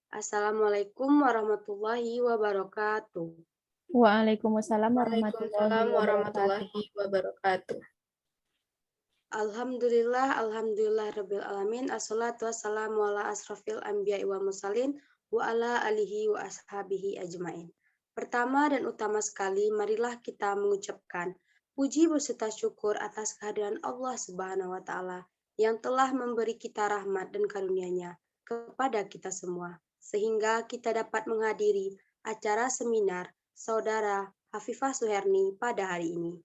Assalamualaikum warahmatullahi wabarakatuh. Waalaikumsalam warahmatullahi Waalaikumsalam wabarakatuh. warahmatullahi wabarakatuh. Alhamdulillah rabbil alamin. Assalatu wassalamu ala asrofil anbiya'i wal mursalin wa ala alihi wa ashabihi ajmain. Pertama dan utama sekali, marilah kita mengucapkan puji berserta syukur atas kehadiran Allah Subhanahu wa taala yang telah memberi kita rahmat dan karunia-Nya kepada kita semua sehingga kita dapat menghadiri acara seminar Saudara Hafifah Suherni pada hari ini.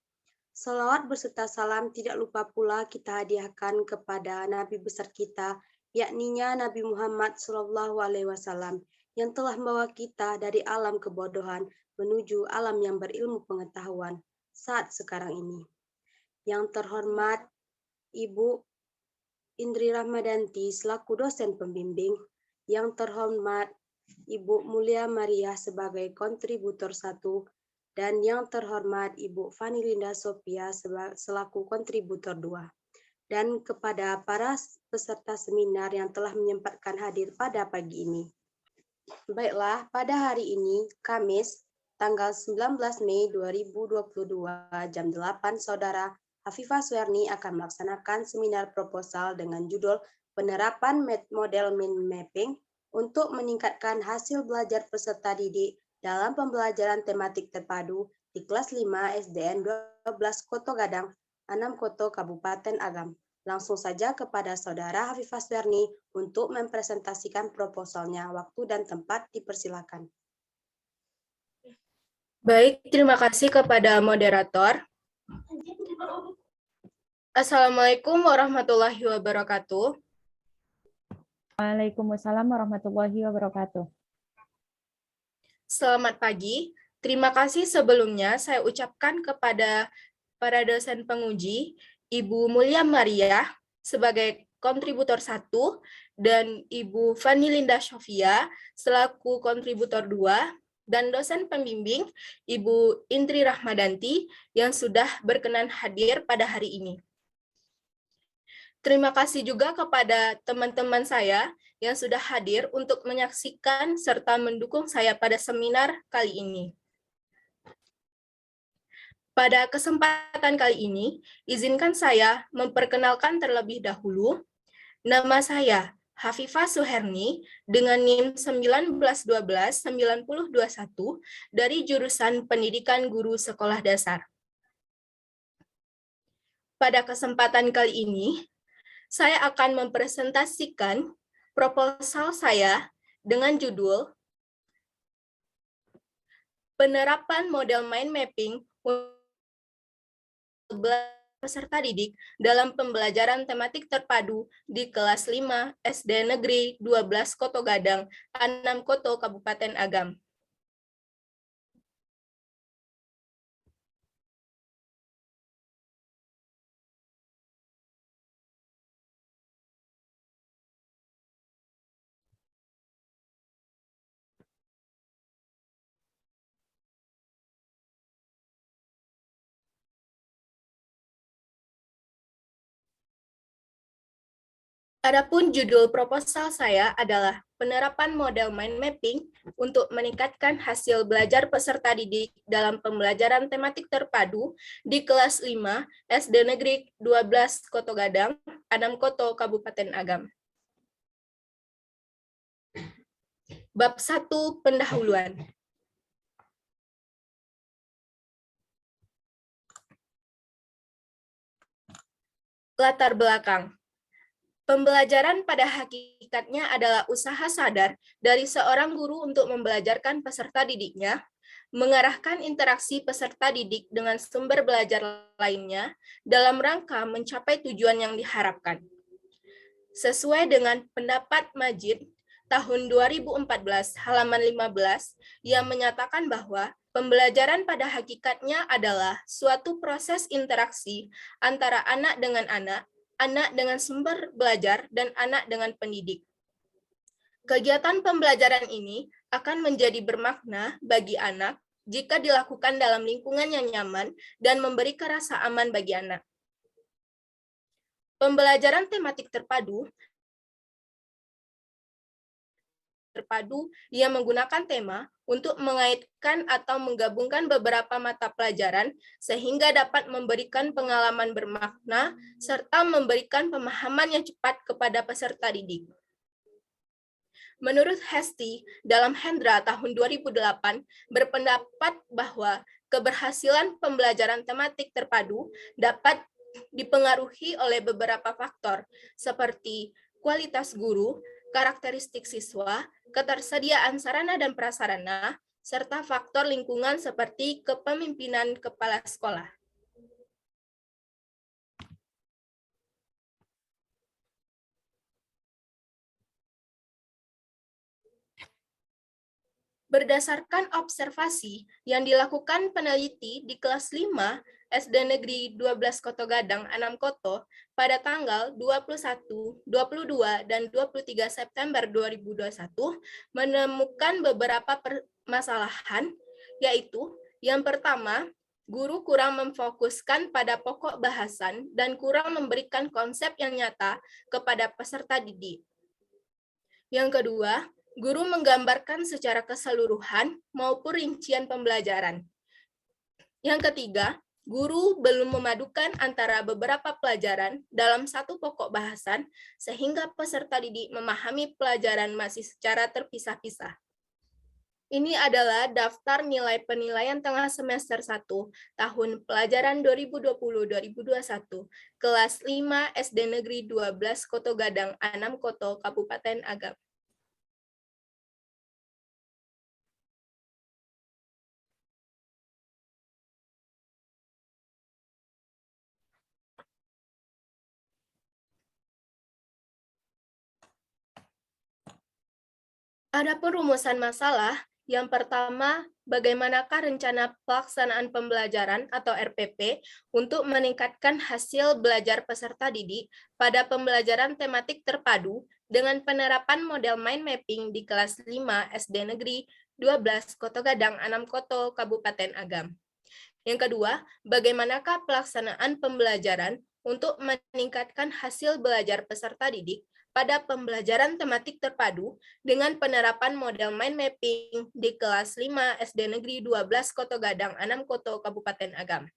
Salawat berserta salam tidak lupa pula kita hadiahkan kepada Nabi besar kita, yakninya Nabi Muhammad SAW, yang telah membawa kita dari alam kebodohan menuju alam yang berilmu pengetahuan saat sekarang ini. Yang terhormat Ibu Indri Rahmadanti selaku dosen pembimbing, yang terhormat Ibu Mulia Maria sebagai kontributor 1, dan yang terhormat Ibu Fani Linda Sophia selaku kontributor 2. Dan kepada para peserta seminar yang telah menyempatkan hadir pada pagi ini. Baiklah, pada hari ini, Kamis, tanggal 19 Mei 2022, jam 8, Saudara Hafifah Suherni akan melaksanakan seminar proposal dengan judul Penerapan Model Mind Mapping untuk meningkatkan hasil belajar peserta didik dalam pembelajaran tematik terpadu di kelas 5 SDN 12 Koto Gadang, 6 Koto Kabupaten Agam. Langsung saja kepada Saudara Hafifah Suherni untuk mempresentasikan proposalnya. Waktu dan tempat dipersilakan. Baik, terima kasih kepada moderator. Assalamualaikum warahmatullahi wabarakatuh. Waalaikumsalam warahmatullahi wabarakatuh. Selamat pagi. Terima kasih sebelumnya saya ucapkan kepada para dosen penguji, Ibu Mulia Maria sebagai kontributor 1 dan Ibu Fani Linda Sophia selaku kontributor 2 dan dosen pembimbing Ibu Indri Rahmadanti yang sudah berkenan hadir pada hari ini. Terima kasih juga kepada teman-teman saya yang sudah hadir untuk menyaksikan serta mendukung saya pada seminar kali ini. Pada kesempatan kali ini, izinkan saya memperkenalkan terlebih dahulu. Nama saya Hafifah Suherni dengan NIM 1912-9021 dari jurusan Pendidikan Guru Sekolah Dasar. Pada kesempatan kali ini, saya akan mempresentasikan proposal saya dengan judul Penerapan Model Mind Mapping peserta didik dalam pembelajaran tematik terpadu di kelas 5 SD Negeri 12 Koto Gadang, 6 Koto Kabupaten Agam. Adapun judul proposal saya adalah penerapan model mind mapping untuk meningkatkan hasil belajar peserta didik dalam pembelajaran tematik terpadu di kelas 5 SD Negeri 12 Koto Gadang, 6 Koto Kabupaten Agam. Bab 1 Pendahuluan. Latar belakang. Pembelajaran pada hakikatnya adalah usaha sadar dari seorang guru untuk membelajarkan peserta didiknya, mengarahkan interaksi peserta didik dengan sumber belajar lainnya dalam rangka mencapai tujuan yang diharapkan. Sesuai dengan pendapat Majid tahun 2014 halaman 15 yang menyatakan bahwa pembelajaran pada hakikatnya adalah suatu proses interaksi antara anak dengan sumber belajar, dan anak dengan pendidik. Kegiatan pembelajaran ini akan menjadi bermakna bagi anak jika dilakukan dalam lingkungan yang nyaman dan memberi rasa aman bagi anak. Pembelajaran tematik terpadu terpadu yang menggunakan tema untuk mengaitkan atau menggabungkan beberapa mata pelajaran sehingga dapat memberikan pengalaman bermakna serta memberikan pemahaman yang cepat kepada peserta didik. Menurut Hesti, dalam Hendra tahun 2008 berpendapat bahwa keberhasilan pembelajaran tematik terpadu dapat dipengaruhi oleh beberapa faktor seperti kualitas guru, karakteristik siswa, ketersediaan sarana dan prasarana, serta faktor lingkungan seperti kepemimpinan kepala sekolah. Berdasarkan observasi yang dilakukan peneliti di kelas 5 SD Negeri 12 Koto Gadang, Anam Koto pada tanggal 21, 22, dan 23 September 2021 menemukan beberapa permasalahan, yaitu yang pertama, guru kurang memfokuskan pada pokok bahasan dan kurang memberikan konsep yang nyata kepada peserta didik. Yang kedua, guru menggambarkan secara keseluruhan maupun rincian pembelajaran. Yang ketiga, guru belum memadukan antara beberapa pelajaran dalam satu pokok bahasan sehingga peserta didik memahami pelajaran masih secara terpisah-pisah. Ini adalah daftar nilai penilaian tengah semester 1 tahun pelajaran 2020-2021 kelas 5 SD Negeri 12 Koto Gadang, Anam Koto, Kabupaten Agam. Adapun rumusan masalah, yang pertama, bagaimanakah rencana pelaksanaan pembelajaran atau RPP untuk meningkatkan hasil belajar peserta didik pada pembelajaran tematik terpadu dengan penerapan model mind mapping di kelas 5 SD Negeri 12 Koto Gadang, Anam Koto, Kabupaten Agam. Yang kedua, bagaimanakah pelaksanaan pembelajaran untuk meningkatkan hasil belajar peserta didik pada pembelajaran tematik terpadu dengan penerapan model mind mapping di kelas 5 SD Negeri 12 Koto Gadang, Anam Koto, Kabupaten Agam.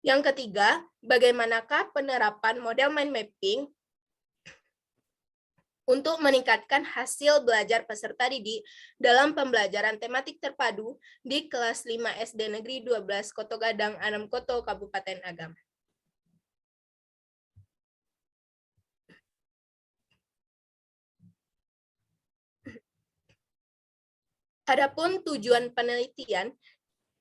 Yang ketiga, bagaimanakah penerapan model mind mapping untuk meningkatkan hasil belajar peserta didik dalam pembelajaran tematik terpadu di kelas 5 SD Negeri 12 Koto Gadang, Anam Koto, Kabupaten Agam. Adapun tujuan penelitian,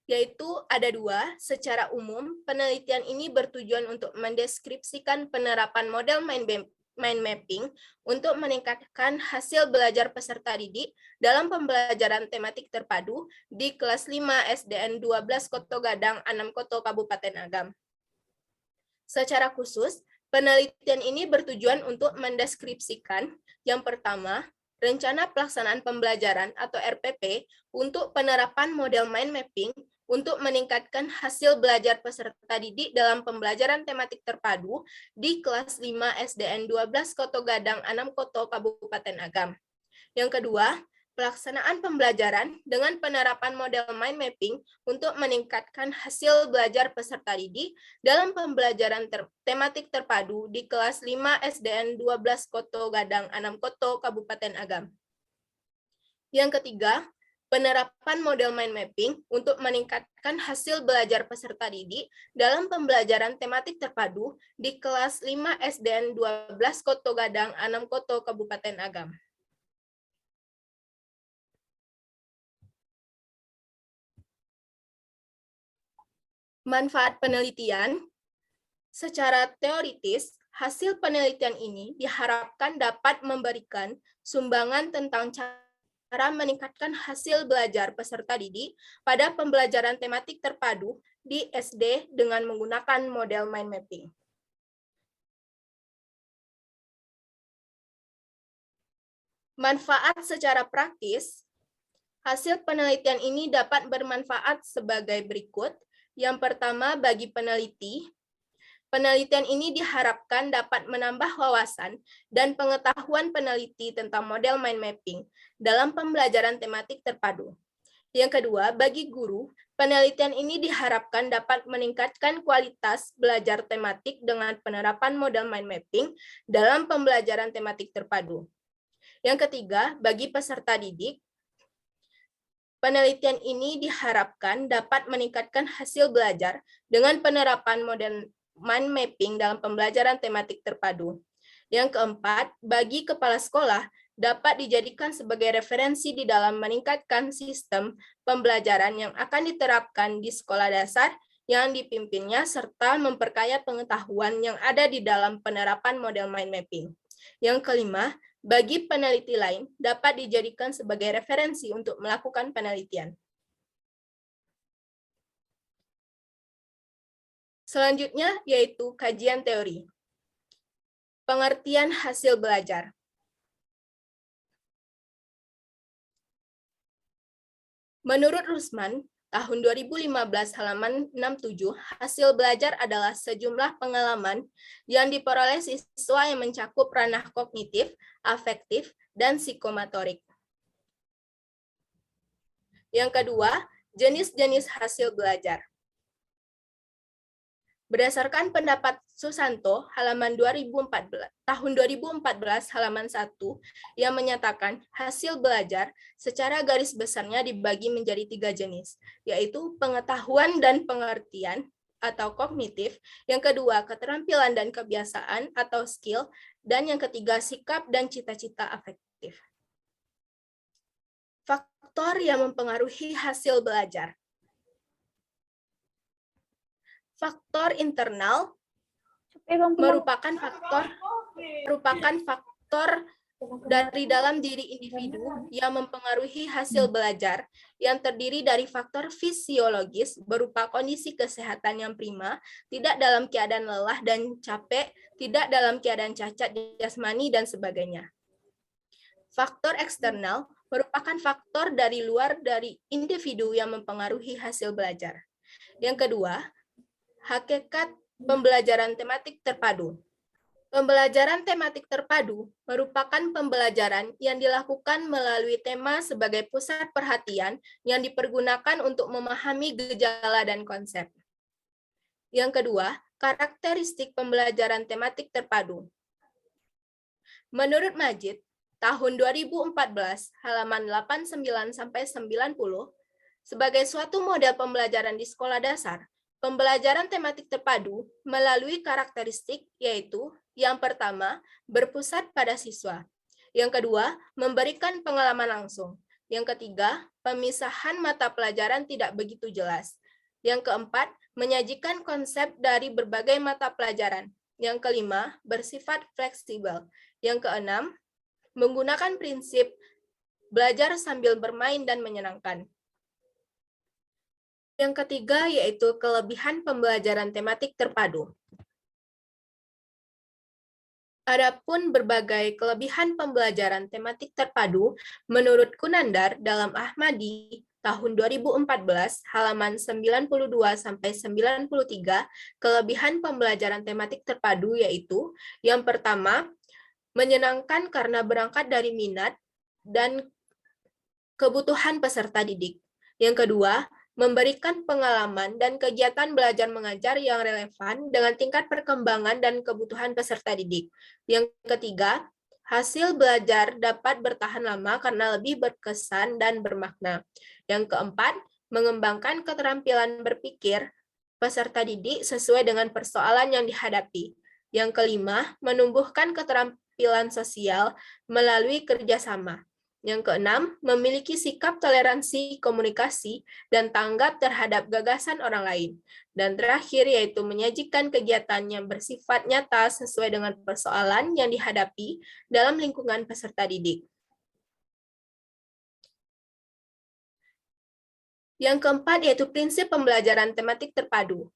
yaitu ada dua. Secara umum, penelitian ini bertujuan untuk mendeskripsikan penerapan model mind mapping untuk meningkatkan hasil belajar peserta didik dalam pembelajaran tematik terpadu di kelas 5 SDN 12 Koto Gadang, Anam Koto, Kabupaten Agam. Secara khusus, penelitian ini bertujuan untuk mendeskripsikan yang pertama, rencana pelaksanaan pembelajaran atau RPP untuk penerapan model mind mapping untuk meningkatkan hasil belajar peserta didik dalam pembelajaran tematik terpadu di kelas 5 SDN 12 Koto Gadang, Anam Koto, Kabupaten Agam. Yang kedua, pelaksanaan pembelajaran dengan penerapan model mind mapping untuk meningkatkan hasil belajar peserta didik dalam pembelajaran tematik terpadu di kelas 5 SDN 12 Koto Gadang, Anam Koto, Kabupaten Agam. Yang ketiga, penerapan model mind mapping untuk meningkatkan hasil belajar peserta didik dalam pembelajaran tematik terpadu di kelas 5 SDN 12 Koto Gadang, Anam Koto, Kabupaten Agam. Manfaat penelitian, secara teoritis, hasil penelitian ini diharapkan dapat memberikan sumbangan tentang cara meningkatkan hasil belajar peserta didik pada pembelajaran tematik terpadu di SD dengan menggunakan model mind mapping. Manfaat secara praktis, hasil penelitian ini dapat bermanfaat sebagai berikut. Yang pertama, bagi peneliti, Penelitian ini diharapkan dapat menambah wawasan dan pengetahuan peneliti tentang model mind mapping dalam pembelajaran tematik terpadu. Yang kedua, bagi guru, penelitian ini diharapkan dapat meningkatkan kualitas belajar tematik dengan penerapan model mind mapping dalam pembelajaran tematik terpadu. Yang ketiga, bagi peserta didik, penelitian ini diharapkan dapat meningkatkan hasil belajar dengan penerapan model mind mapping dalam pembelajaran tematik terpadu. Yang keempat, bagi kepala sekolah dapat dijadikan sebagai referensi di dalam meningkatkan sistem pembelajaran yang akan diterapkan di sekolah dasar yang dipimpinnya serta memperkaya pengetahuan yang ada di dalam penerapan model mind mapping. Yang kelima, bagi peneliti lain dapat dijadikan sebagai referensi untuk melakukan penelitian. Selanjutnya yaitu kajian teori. Pengertian hasil belajar. Menurut Rusman, tahun 2015 halaman 67, hasil belajar adalah sejumlah pengalaman yang diperoleh siswa yang mencakup ranah kognitif, afektif, dan psikomotorik. Yang kedua, jenis-jenis hasil belajar. Berdasarkan pendapat Susanto halaman 2014 tahun 2014 halaman 1 yang menyatakan hasil belajar secara garis besarnya dibagi menjadi 3 jenis, yaitu pengetahuan dan pengertian atau kognitif, yang kedua keterampilan dan kebiasaan atau skill, dan yang ketiga sikap dan cita-cita afektif. Faktor yang mempengaruhi hasil belajar. Faktor internal merupakan faktor dari dalam diri individu yang mempengaruhi hasil belajar yang terdiri dari faktor fisiologis berupa kondisi kesehatan yang prima, tidak dalam keadaan lelah dan capek, tidak dalam keadaan cacat jasmani, dan sebagainya. Faktor eksternal merupakan faktor dari luar dari individu yang mempengaruhi hasil belajar. Yang kedua, hakikat pembelajaran tematik terpadu. Pembelajaran tematik terpadu merupakan pembelajaran yang dilakukan melalui tema sebagai pusat perhatian yang dipergunakan untuk memahami gejala dan konsep. Yang kedua, karakteristik pembelajaran tematik terpadu. Menurut Majid, tahun 2014, halaman 89-90, sebagai suatu model pembelajaran di sekolah dasar, pembelajaran tematik terpadu melalui karakteristik yaitu yang pertama, berpusat pada siswa. Yang kedua, memberikan pengalaman langsung. Yang ketiga, pemisahan mata pelajaran tidak begitu jelas. Yang keempat, menyajikan konsep dari berbagai mata pelajaran. Yang kelima, bersifat fleksibel. Yang keenam, menggunakan prinsip belajar sambil bermain dan menyenangkan. Yang ketiga yaitu kelebihan pembelajaran tematik terpadu. Adapun berbagai kelebihan pembelajaran tematik terpadu menurut Kunandar dalam Ahmadi tahun 2014 halaman 92-93, kelebihan pembelajaran tematik terpadu yaitu yang pertama, menyenangkan karena berangkat dari minat dan kebutuhan peserta didik. Yang kedua, memberikan pengalaman dan kegiatan belajar mengajar yang relevan dengan tingkat perkembangan dan kebutuhan peserta didik. Yang ketiga, hasil belajar dapat bertahan lama karena lebih berkesan dan bermakna. Yang keempat, mengembangkan keterampilan berpikir peserta didik sesuai dengan persoalan yang dihadapi. Yang kelima, menumbuhkan keterampilan sosial melalui kerjasama. Yang keenam, memiliki sikap toleransi, komunikasi, dan tanggap terhadap gagasan orang lain. Dan terakhir yaitu menyajikan kegiatan yang bersifat nyata sesuai dengan persoalan yang dihadapi dalam lingkungan peserta didik. Yang keempat yaitu prinsip pembelajaran tematik terpadu.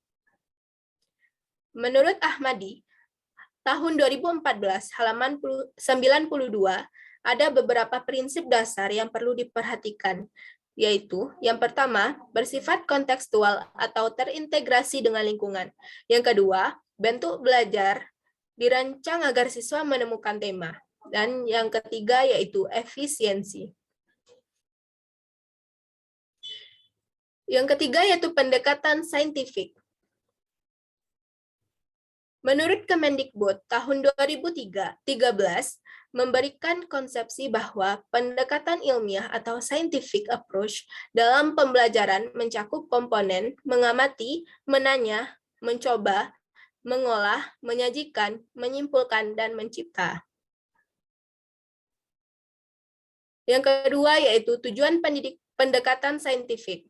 Menurut Ahmadi, tahun 2014, halaman 92, ada beberapa prinsip dasar yang perlu diperhatikan, yaitu yang pertama, bersifat kontekstual atau terintegrasi dengan lingkungan. Yang kedua, bentuk belajar dirancang agar siswa menemukan tema. Dan yang ketiga yaitu efisiensi. Yang ketiga yaitu pendekatan saintifik. Menurut Kemendikbud tahun 2013 memberikan konsepsi bahwa pendekatan ilmiah atau scientific approach dalam pembelajaran mencakup komponen mengamati, menanya, mencoba, mengolah, menyajikan, menyimpulkan, dan mencipta. Yang kedua yaitu tujuan pendekatan saintifik.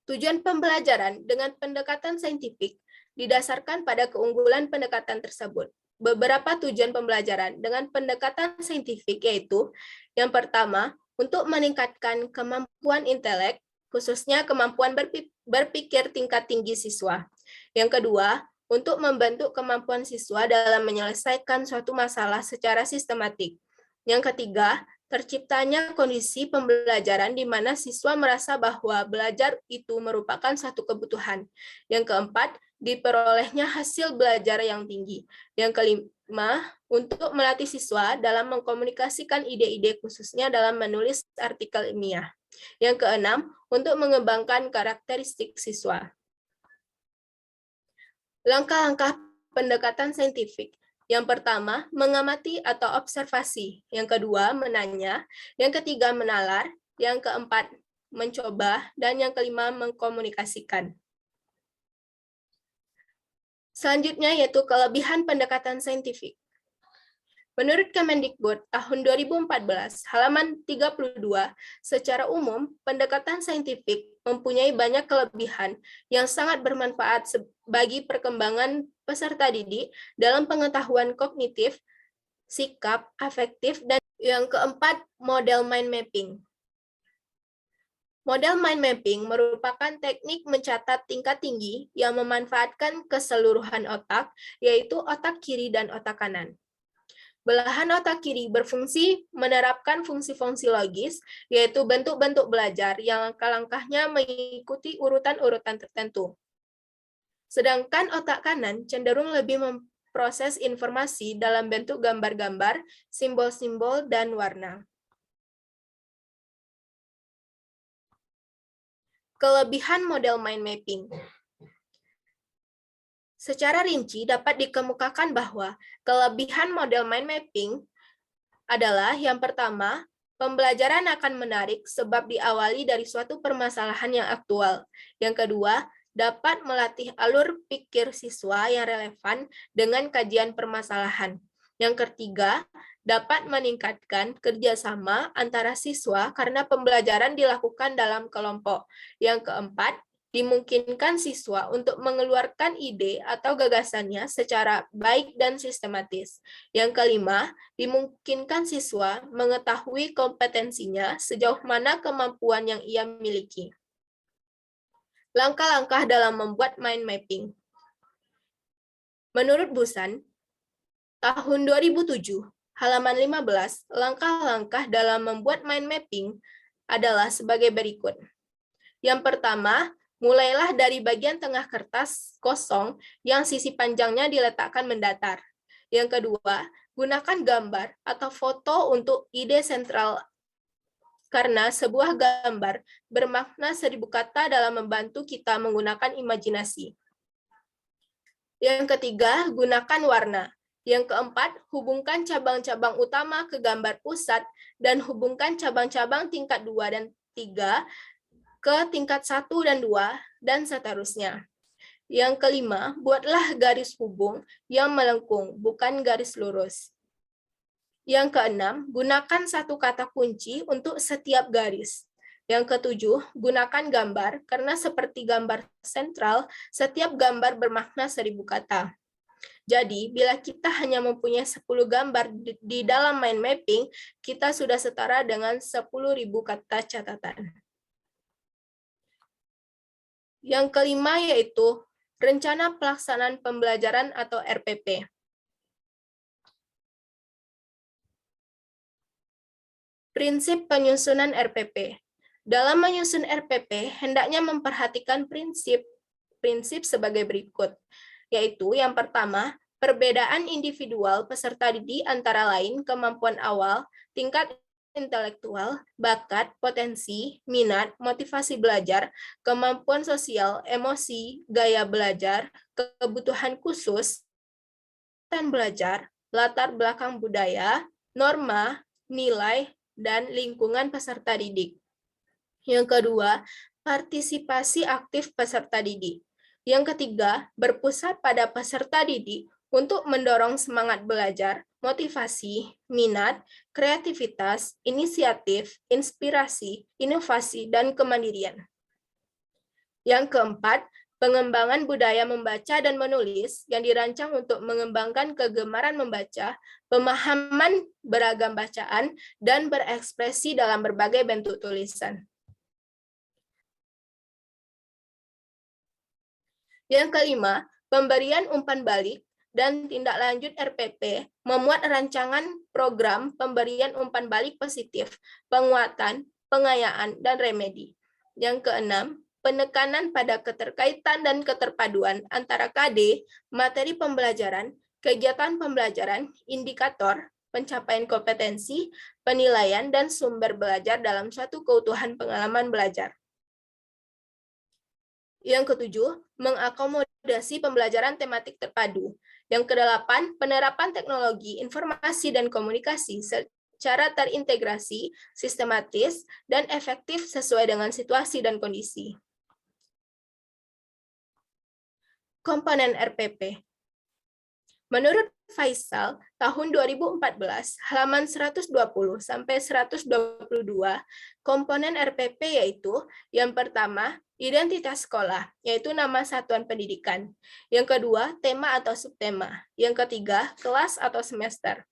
Tujuan pembelajaran dengan pendekatan saintifik didasarkan pada keunggulan pendekatan tersebut. Beberapa tujuan pembelajaran dengan pendekatan saintifik yaitu, yang pertama, untuk meningkatkan kemampuan intelek, khususnya kemampuan berpikir tingkat tinggi siswa. Yang kedua, untuk membantu kemampuan siswa dalam menyelesaikan suatu masalah secara sistematik. Yang ketiga, terciptanya kondisi pembelajaran di mana siswa merasa bahwa belajar itu merupakan suatu kebutuhan. Yang keempat, diperolehnya hasil belajar yang tinggi. Yang kelima, untuk melatih siswa dalam mengkomunikasikan ide-ide khususnya dalam menulis artikel ilmiah. Yang keenam, untuk mengembangkan karakteristik siswa. Langkah-langkah pendekatan saintifik. Yang pertama, mengamati atau observasi. Yang kedua, menanya. Yang ketiga, menalar. Yang keempat, mencoba. Dan yang kelima, mengkomunikasikan. Selanjutnya yaitu kelebihan pendekatan saintifik. Menurut Kemendikbud tahun 2014, halaman 32, secara umum, pendekatan saintifik mempunyai banyak kelebihan yang sangat bermanfaat bagi perkembangan peserta didik dalam pengetahuan kognitif, sikap, afektif, dan yang keempat, model mind mapping. Model mind mapping merupakan teknik mencatat tingkat tinggi yang memanfaatkan keseluruhan otak, yaitu otak kiri dan otak kanan. Belahan otak kiri berfungsi menerapkan fungsi-fungsi logis, yaitu bentuk-bentuk belajar yang langkah-langkahnya mengikuti urutan-urutan tertentu. Sedangkan otak kanan cenderung lebih memproses informasi dalam bentuk gambar-gambar, simbol-simbol, dan warna. Kelebihan model mind mapping. Secara rinci dapat dikemukakan bahwa kelebihan model mind mapping adalah yang pertama, pembelajaran akan menarik sebab diawali dari suatu permasalahan yang aktual. Yang kedua, dapat melatih alur pikir siswa yang relevan dengan kajian permasalahan. Yang ketiga, dapat meningkatkan kerjasama antara siswa karena pembelajaran dilakukan dalam kelompok. Yang keempat, dimungkinkan siswa untuk mengeluarkan ide atau gagasannya secara baik dan sistematis. Yang kelima, dimungkinkan siswa mengetahui kompetensinya sejauh mana kemampuan yang ia miliki. Langkah-langkah dalam membuat mind mapping. Menurut Busan, tahun 2007, halaman 15, langkah-langkah dalam membuat mind mapping adalah sebagai berikut. Yang pertama, mulailah dari bagian tengah kertas kosong yang sisi panjangnya diletakkan mendatar. Yang kedua, gunakan gambar atau foto untuk ide sentral karena sebuah gambar bermakna 1000 kata dalam membantu kita menggunakan imajinasi. Yang ketiga, gunakan warna. Yang keempat, hubungkan cabang-cabang utama ke gambar pusat dan hubungkan cabang-cabang tingkat 2 dan 3 ke tingkat 1 dan 2, dan seterusnya. Yang kelima, buatlah garis hubung yang melengkung, bukan garis lurus. Yang keenam, gunakan satu kata kunci untuk setiap garis. Yang ketujuh, gunakan gambar, karena seperti gambar sentral, setiap gambar bermakna 1000 kata. Jadi, bila kita hanya mempunyai 10 gambar di dalam mind mapping, kita sudah setara dengan 10.000 kata catatan. Yang kelima yaitu Rencana Pelaksanaan Pembelajaran atau RPP. Prinsip penyusunan RPP. Dalam menyusun RPP, hendaknya memperhatikan prinsip sebagai berikut. yaitu yang pertama, perbedaan individual peserta didik antara lain kemampuan awal, tingkat intelektual, bakat, potensi, minat, motivasi belajar, kemampuan sosial, emosi, gaya belajar, kebutuhan khusus, dan belajar, latar belakang budaya, norma, nilai, dan lingkungan peserta didik. Yang kedua, partisipasi aktif peserta didik. Yang ketiga, berpusat pada peserta didik untuk mendorong semangat belajar, motivasi, minat, kreativitas, inisiatif, inspirasi, inovasi, dan kemandirian. Yang keempat, pengembangan budaya membaca dan menulis yang dirancang untuk mengembangkan kegemaran membaca, pemahaman beragam bacaan, dan berekspresi dalam berbagai bentuk tulisan. Yang kelima, pemberian umpan balik dan tindak lanjut RPP memuat rancangan program pemberian umpan balik positif, penguatan, pengayaan, dan remedi. Yang keenam, penekanan pada keterkaitan dan keterpaduan antara KD, materi pembelajaran, kegiatan pembelajaran, indikator, pencapaian kompetensi, penilaian, dan sumber belajar dalam suatu keutuhan pengalaman belajar. Yang ketujuh, mengakomodasi pembelajaran tematik terpadu. Yang kedelapan, penerapan teknologi informasi dan komunikasi secara terintegrasi, sistematis, dan efektif sesuai dengan situasi dan kondisi. Komponen RPP. Menurut Faisal, tahun 2014, halaman 120 sampai 122, komponen RPP yaitu yang pertama, identitas sekolah, yaitu nama satuan pendidikan. Yang kedua, tema atau subtema. Yang ketiga, kelas atau semester.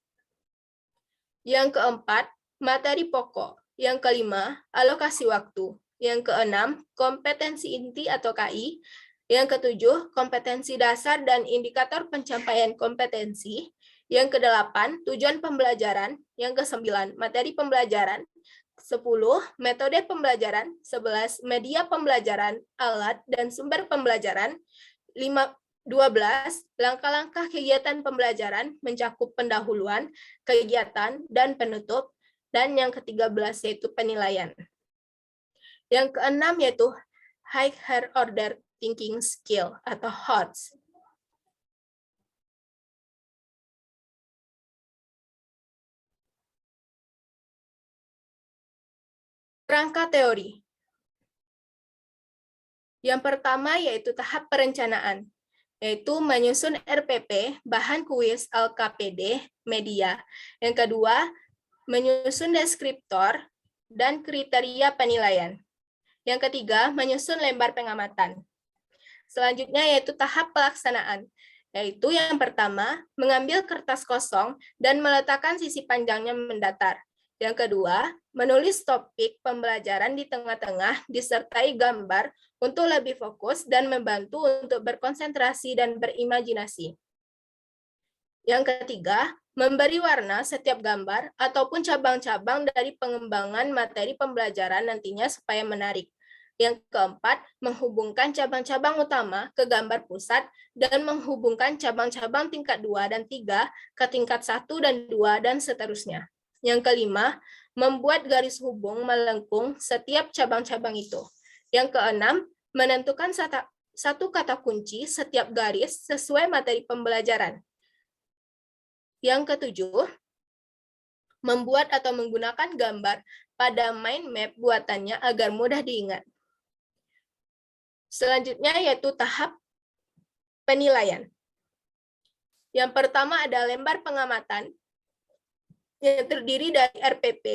Yang keempat, materi pokok. Yang kelima, alokasi waktu. Yang keenam, kompetensi inti atau KI. Yang ketujuh, kompetensi dasar dan indikator pencapaian kompetensi. Yang kedelapan, tujuan pembelajaran. Yang kesembilan, materi pembelajaran. 10, metode pembelajaran. 11, media pembelajaran, alat, dan sumber pembelajaran. 12, langkah-langkah kegiatan pembelajaran mencakup pendahuluan, kegiatan, dan penutup. Dan yang ke-13 yaitu penilaian. Yang keenam yaitu Higher Order Thinking Skill atau HOTS. Kerangka teori. Yang pertama yaitu tahap perencanaan, yaitu menyusun RPP, bahan kuis LKPD, media. Yang kedua, menyusun deskriptor dan kriteria penilaian. Yang ketiga, menyusun lembar pengamatan. Selanjutnya yaitu tahap pelaksanaan, yaitu yang pertama, mengambil kertas kosong dan meletakkan sisi panjangnya mendatar. Yang kedua, menulis topik pembelajaran di tengah-tengah disertai gambar untuk lebih fokus dan membantu untuk berkonsentrasi dan berimajinasi. Yang ketiga, memberi warna setiap gambar ataupun cabang-cabang dari pengembangan materi pembelajaran nantinya supaya menarik. Yang keempat, menghubungkan cabang-cabang utama ke gambar pusat dan menghubungkan cabang-cabang tingkat 2 dan 3 ke tingkat 1 dan 2 dan seterusnya. Yang kelima, membuat garis hubung melengkung setiap cabang-cabang itu. Yang keenam, menentukan satu kata kunci setiap garis sesuai materi pembelajaran. Yang ketujuh, membuat atau menggunakan gambar pada mind map buatannya agar mudah diingat. Selanjutnya yaitu tahap penilaian. Yang pertama ada lembar pengamatan yang terdiri dari RPP,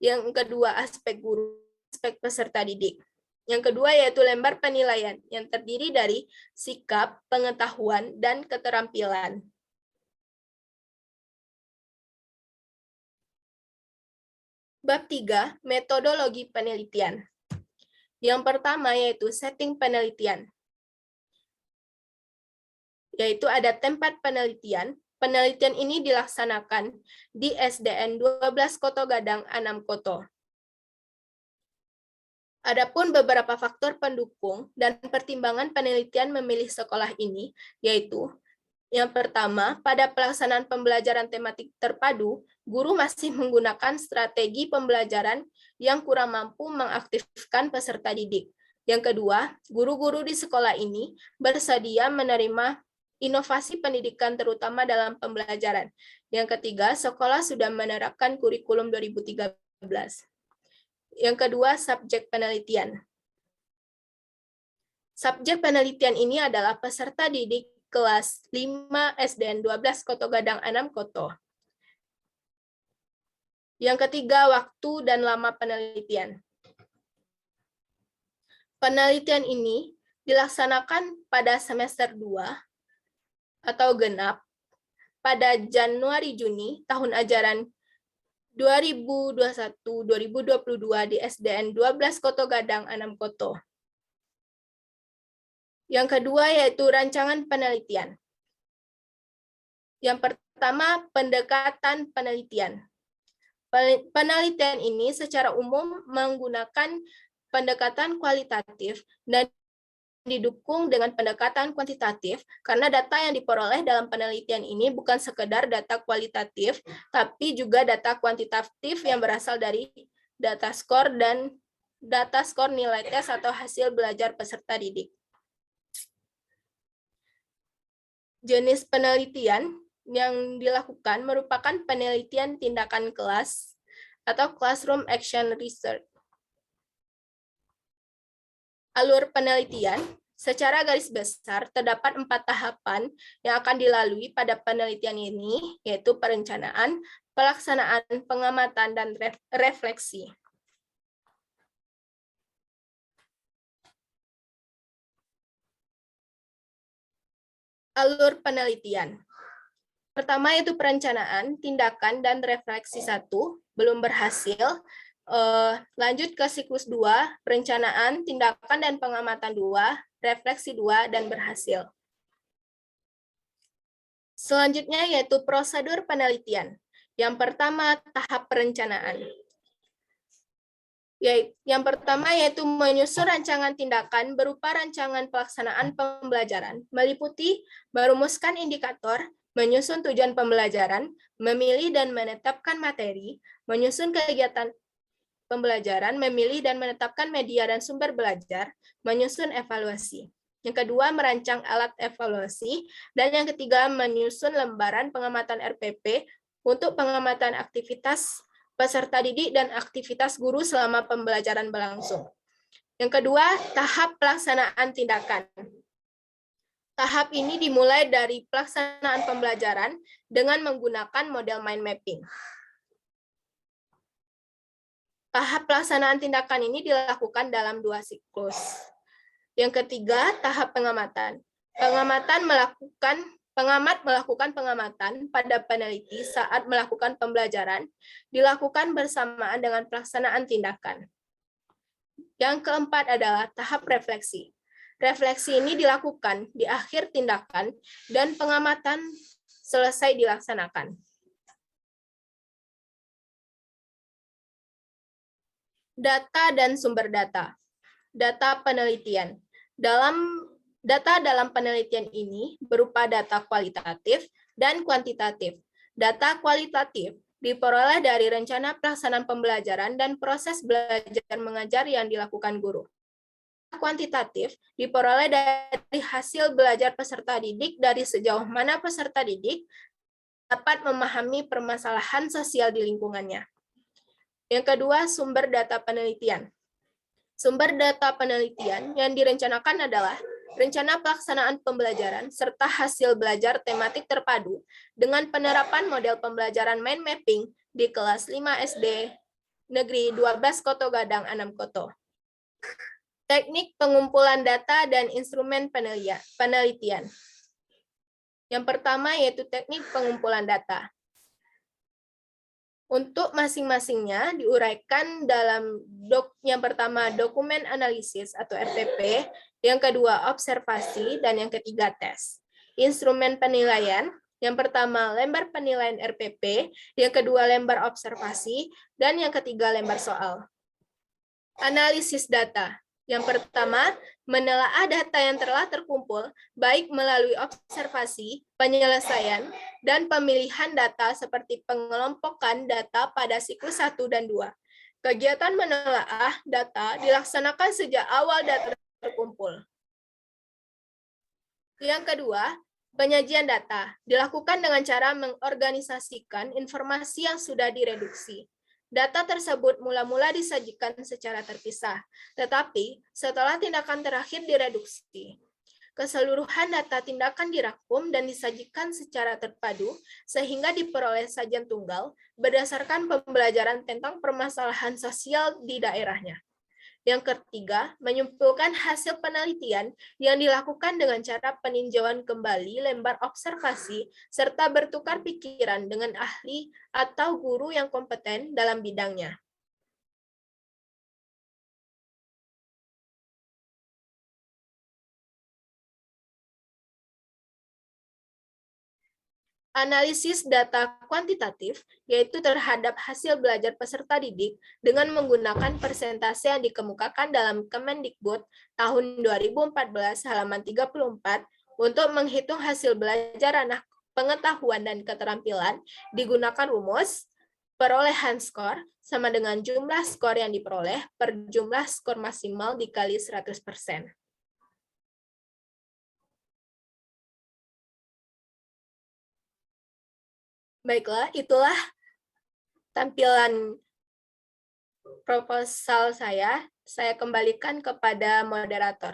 yang kedua aspek guru, aspek peserta didik. Yang kedua yaitu lembar penilaian yang terdiri dari sikap, pengetahuan, dan keterampilan. Bab 3, metodologi penelitian. Yang pertama yaitu setting penelitian. Yaitu ada tempat penelitian. Penelitian ini dilaksanakan di SDN 12 Koto Gadang, Anam Koto. Adapun beberapa faktor pendukung dan pertimbangan penelitian memilih sekolah ini, yaitu yang pertama, pada pelaksanaan pembelajaran tematik terpadu, guru masih menggunakan strategi pembelajaran yang kurang mampu mengaktifkan peserta didik. Yang kedua, guru-guru di sekolah ini bersedia menerima inovasi pendidikan terutama dalam pembelajaran. Yang ketiga, sekolah sudah menerapkan kurikulum 2013. Yang kedua, subjek penelitian. Subjek penelitian ini adalah peserta didik kelas 5 SDN 12 Koto Gadang Anam Koto. Yang ketiga, waktu dan lama penelitian. Penelitian ini dilaksanakan pada semester 2 atau genap pada Januari-Juni tahun ajaran 2021-2022 di SDN 12 Koto Gadang Anam Koto. Yang kedua yaitu rancangan penelitian. Yang pertama, pendekatan penelitian. Penelitian ini secara umum menggunakan pendekatan kualitatif dan didukung dengan pendekatan kuantitatif karena data yang diperoleh dalam penelitian ini bukan sekedar data kualitatif, tapi juga data kuantitatif yang berasal dari data skor dan data skor nilai tes atau hasil belajar peserta didik. Jenis penelitian yang dilakukan merupakan penelitian tindakan kelas atau classroom action research. Alur penelitian, secara garis besar terdapat 4 tahapan yang akan dilalui pada penelitian ini, yaitu perencanaan, pelaksanaan, pengamatan, dan refleksi. Alur penelitian. Pertama yaitu perencanaan, tindakan, dan refleksi 1, belum berhasil. Lanjut ke siklus 2, perencanaan, tindakan, dan pengamatan 2, refleksi 2, dan berhasil. Selanjutnya yaitu prosedur penelitian. Yang pertama, tahap perencanaan. Yang pertama yaitu menyusun rancangan tindakan berupa rancangan pelaksanaan pembelajaran, meliputi merumuskan indikator, menyusun tujuan pembelajaran, memilih dan menetapkan materi, menyusun kegiatan pembelajaran, memilih dan menetapkan media dan sumber belajar, menyusun evaluasi. Yang kedua, merancang alat evaluasi. Dan yang ketiga, menyusun lembaran pengamatan RPP untuk pengamatan aktivitas peserta didik dan aktivitas guru selama pembelajaran berlangsung. Yang kedua, tahap pelaksanaan tindakan. Tahap ini dimulai dari pelaksanaan pembelajaran dengan menggunakan model mind mapping. Tahap pelaksanaan tindakan ini dilakukan dalam 2 siklus. Yang ketiga, tahap pengamatan. Pengamat melakukan pengamatan pada peneliti saat melakukan pembelajaran, dilakukan bersamaan dengan pelaksanaan tindakan. Yang keempat adalah tahap refleksi. Refleksi ini dilakukan di akhir tindakan dan pengamatan selesai dilaksanakan. Data dan sumber data. Data penelitian. Data dalam penelitian ini berupa data kualitatif dan kuantitatif. Data kualitatif diperoleh dari rencana pelaksanaan pembelajaran dan proses belajar mengajar yang dilakukan guru. Kuantitatif diperoleh dari hasil belajar peserta didik dari sejauh mana peserta didik dapat memahami permasalahan sosial di lingkungannya. Yang kedua, sumber data penelitian. Sumber data penelitian yang direncanakan adalah rencana pelaksanaan pembelajaran serta hasil belajar tematik terpadu dengan penerapan model pembelajaran mind mapping di kelas 5 SD Negeri 12 Koto Gadang Anam Koto. Teknik pengumpulan data dan instrumen penelitian. Yang pertama yaitu teknik pengumpulan data. Untuk masing-masingnya diuraikan dalam yang pertama dokumen analisis atau RTP, yang kedua observasi, dan yang ketiga tes. Instrumen penilaian, yang pertama lembar penilaian RPP, yang kedua lembar observasi, dan yang ketiga lembar soal. Analisis data. Yang pertama, menelaah data yang telah terkumpul, baik melalui observasi, penyelesaian, dan pemilihan data seperti pengelompokan data pada siklus 1 dan 2. Kegiatan menelaah data dilaksanakan sejak awal data terkumpul. Yang kedua, penyajian data dilakukan dengan cara mengorganisasikan informasi yang sudah direduksi. Data tersebut mula-mula disajikan secara terpisah, tetapi setelah tindakan terakhir direduksi, keseluruhan data tindakan dirangkum dan disajikan secara terpadu sehingga diperoleh sajian tunggal berdasarkan pembelajaran tentang permasalahan sosial di daerahnya. Yang ketiga, menyimpulkan hasil penelitian yang dilakukan dengan cara peninjauan kembali lembar observasi serta bertukar pikiran dengan ahli atau guru yang kompeten dalam bidangnya. Analisis data kuantitatif, yaitu terhadap hasil belajar peserta didik dengan menggunakan persentase yang dikemukakan dalam Kemendikbud tahun 2014 halaman 34 untuk menghitung hasil belajar anak pengetahuan dan keterampilan digunakan rumus perolehan skor sama dengan jumlah skor yang diperoleh per jumlah skor maksimal dikali 100%. Baiklah, itulah tampilan proposal saya. Saya kembalikan kepada moderator.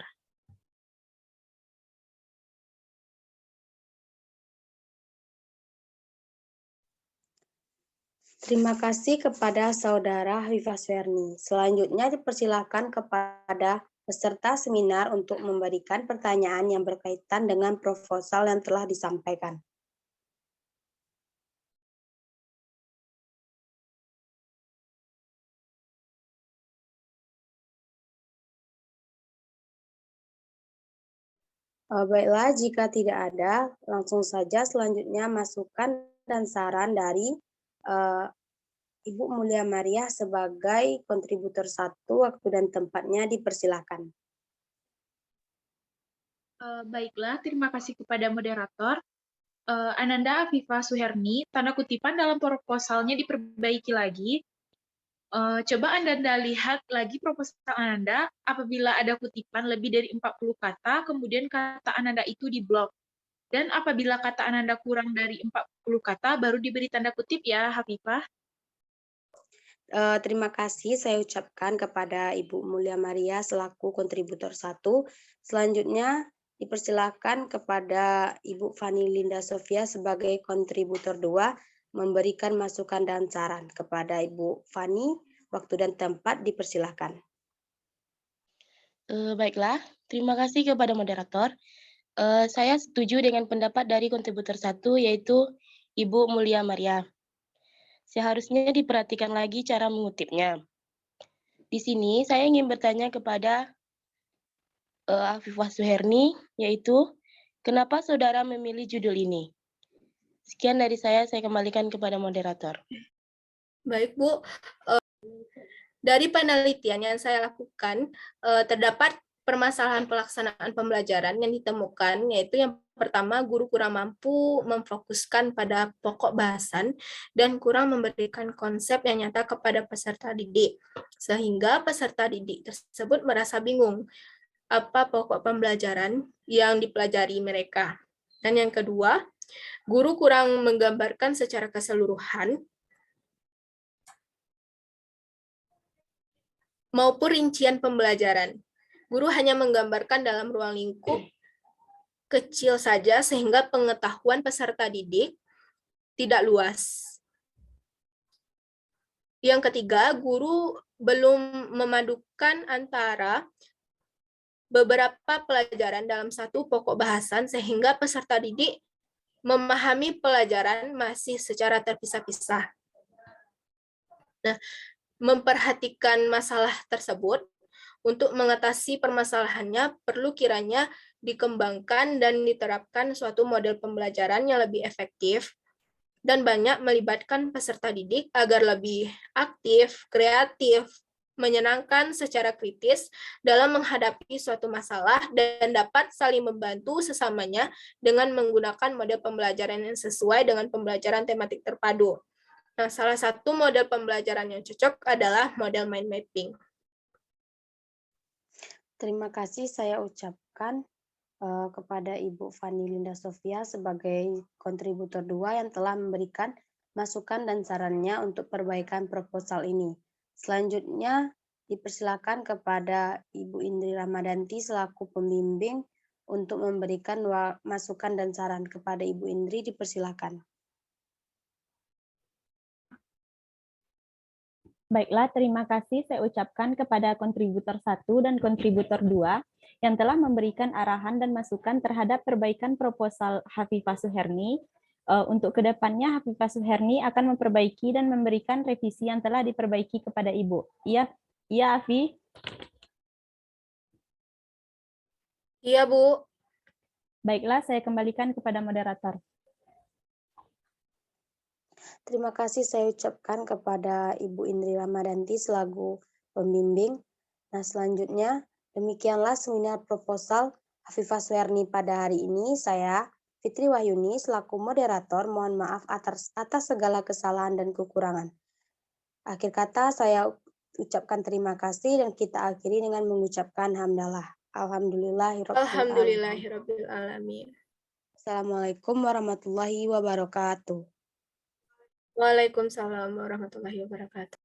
Terima kasih kepada Saudara Hafifah Suherni. Selanjutnya dipersilakan kepada peserta seminar untuk memberikan pertanyaan yang berkaitan dengan proposal yang telah disampaikan. Baiklah, jika tidak ada, langsung saja selanjutnya masukan dan saran dari Ibu Mulia Maria sebagai kontributor 1, waktu dan tempatnya dipersilakan. Baiklah, terima kasih kepada moderator. Ananda Hafifah Suherni, tanda kutipan dalam proposalnya diperbaiki lagi. Coba Anda lihat lagi proposal Ananda, apabila ada kutipan lebih dari 40 kata, kemudian kata Ananda itu diblok. Dan apabila kata Ananda kurang dari 40 kata, baru diberi tanda kutip ya, Hafifah. Terima kasih saya ucapkan kepada Ibu Mulia Maria selaku kontributor 1. Selanjutnya dipersilakan kepada Ibu Fani Linda Sofia sebagai kontributor 2 memberikan masukan dan saran. Kepada Ibu Fani, waktu dan tempat dipersilakan. Baiklah, terima kasih kepada moderator. Saya setuju dengan pendapat dari kontributor 1, yaitu Ibu Mulia Maria. Seharusnya diperhatikan lagi cara mengutipnya. Di sini saya ingin bertanya kepada Hafifah Suherni, yaitu kenapa saudara memilih judul ini? Sekian dari saya kembalikan kepada moderator. Baik, Bu. Dari penelitian yang saya lakukan, terdapat permasalahan pelaksanaan pembelajaran yang ditemukan, yaitu yang pertama, guru kurang mampu memfokuskan pada pokok bahasan dan kurang memberikan konsep yang nyata kepada peserta didik, sehingga peserta didik tersebut merasa bingung apa pokok pembelajaran yang dipelajari mereka. Dan yang kedua, guru kurang menggambarkan secara keseluruhan maupun rincian pembelajaran. Guru hanya menggambarkan dalam ruang lingkup kecil saja sehingga pengetahuan peserta didik tidak luas. Yang ketiga, guru belum memadukan antara beberapa pelajaran dalam satu pokok bahasan sehingga peserta didik memahami pelajaran masih secara terpisah-pisah. Nah, memperhatikan masalah tersebut, untuk mengatasi permasalahannya perlu kiranya dikembangkan dan diterapkan suatu model pembelajaran yang lebih efektif dan banyak melibatkan peserta didik agar lebih aktif, kreatif, menyenangkan secara kritis dalam menghadapi suatu masalah dan dapat saling membantu sesamanya dengan menggunakan model pembelajaran yang sesuai dengan pembelajaran tematik terpadu. Nah, salah satu model pembelajaran yang cocok adalah model mind mapping. Terima kasih saya ucapkan kepada Ibu Fani Linda Sofia sebagai kontributor 2 yang telah memberikan masukan dan sarannya untuk perbaikan proposal ini. Selanjutnya dipersilakan kepada Ibu Indri Ramadanti selaku pembimbing untuk memberikan masukan dan saran. Kepada Ibu Indri dipersilakan. Baiklah, terima kasih saya ucapkan kepada kontributor 1 dan kontributor 2 yang telah memberikan arahan dan masukan terhadap perbaikan proposal Hafifah Suherni. Untuk kedepannya, Hafifah Suherni akan memperbaiki dan memberikan revisi yang telah diperbaiki kepada Ibu. Iya, Afi? Iya, Bu. Baiklah, saya kembalikan kepada moderator. Terima kasih saya ucapkan kepada Ibu Indri Ramadanti selaku pembimbing. Nah, selanjutnya demikianlah seminar proposal Hafifah Suherni pada hari ini. Saya Fitri Wahyuni selaku moderator mohon maaf atas segala kesalahan dan kekurangan. Akhir kata saya ucapkan terima kasih dan kita akhiri dengan mengucapkan hamdalah. Alhamdulillahirabbil alamin. Assalamualaikum warahmatullahi wabarakatuh. Waalaikumsalam warahmatullahi wabarakatuh.